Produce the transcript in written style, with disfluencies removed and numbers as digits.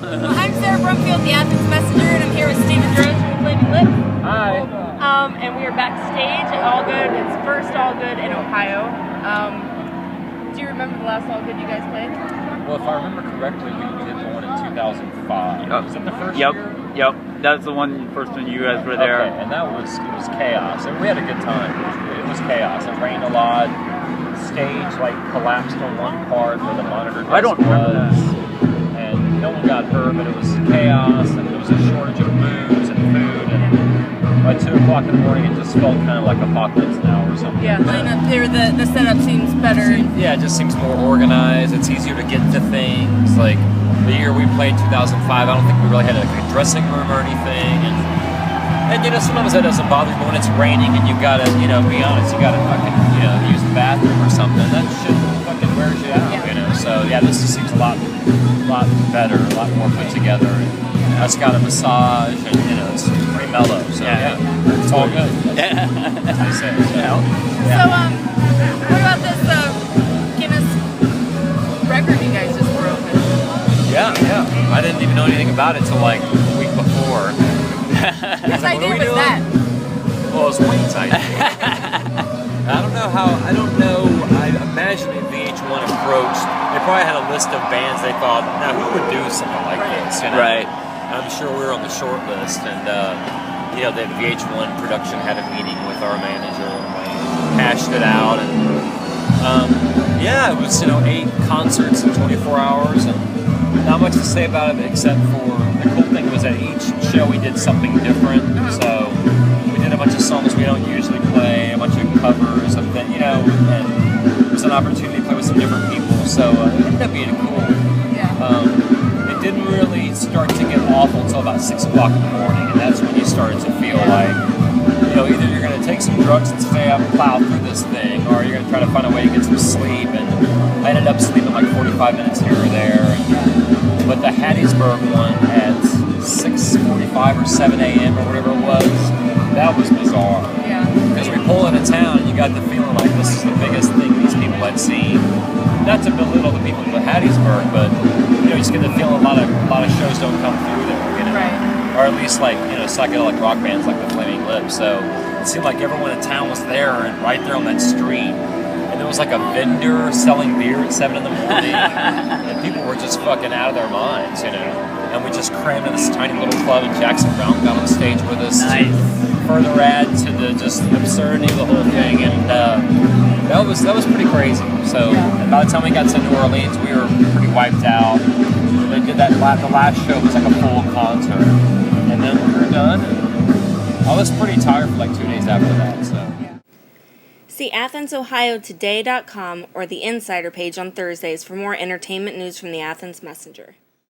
I'm Sara Brumfield, the Athens Messenger, and I'm here with Steven Drozd from Flaming Lips. Hi. And we are backstage at All Good. It's first All Good in Ohio. Do you remember the last All Good you guys played? Well, if I remember correctly, we did one in 2005. Was it the first Yep. year? Yep. That's the first one you guys were there. Okay, and it was chaos. And we had a good time. It was chaos. It rained a lot. Stage collapsed on one part where the monitor desk I don't remember that. And no one got hurt, but it was chaos, and there was a shortage of booze and food. And by 2 o'clock in the morning, it just felt kind of like Apocalypse Now or something. Yeah, the setup seems better. Yeah, it just seems more organized. It's easier to get to things. Like the year we played, 2005, I don't think we really had a dressing room or anything. And sometimes that doesn't bother me, but when it's raining and you gotta, be honest, you gotta fucking, use the bathroom or something, that shit fucking wears you out, So yeah, this just seems a lot better, a lot more put together. And it's got a massage, and it's pretty mellow. So yeah, it's all good. Yeah. That's what I say. So, So what about this Guinness record you guys just broke? Yeah. I didn't even know anything about it till like the week before. Whose idea was that? Well, it was Wayne's idea. I don't know. I imagine if VH1 approached, they probably had a list of bands they thought, now who would do something like this? Right. I'm sure we were on the short list, and the VH1 production had a meeting with our manager, and we hashed it out, and it was 8 concerts in 24 hours, and not much to say about it except for the cool thing was that each show we did something different. So we did a bunch of songs we don't usually play, a bunch of covers of and it was an opportunity to play with some different people. So it ended up being cool. Yeah. It didn't really start to get awful until about 6 o'clock in the morning, and that's when you started to feel like, either you're going to take some drugs and stay up and plow through this thing, or you're going to try to find a way to get some sleep. And I ended up sleeping like 45 minutes here or there. But the Hattiesburg one at 6:45 or 7 a.m. or whatever it was, that was bizarre. Yeah. Because we pull into town and you got the feeling like this is the biggest thing these people had seen. Not to belittle the people of Hattiesburg, but you just get the feeling a lot of shows don't come through there. Right. Or at least psychedelic rock bands like the Flaming Lips. So it seemed like everyone in town was there and right there on that street. And there was like a vendor selling beer at 7 in the morning. And people were just fucking out of their minds, And we just crammed in this tiny little club, and Jackson Brown got on stage with us. Nice. To further add to the just absurdity of the whole thing. And that was pretty crazy. So by the time we got to New Orleans, we were pretty wiped out. They did the last show was like a full concert. And then we were done. And I was pretty tired for like 2 days after that. So. See AthensOhioToday.com or the Insider page on Thursdays for more entertainment news from the Athens Messenger.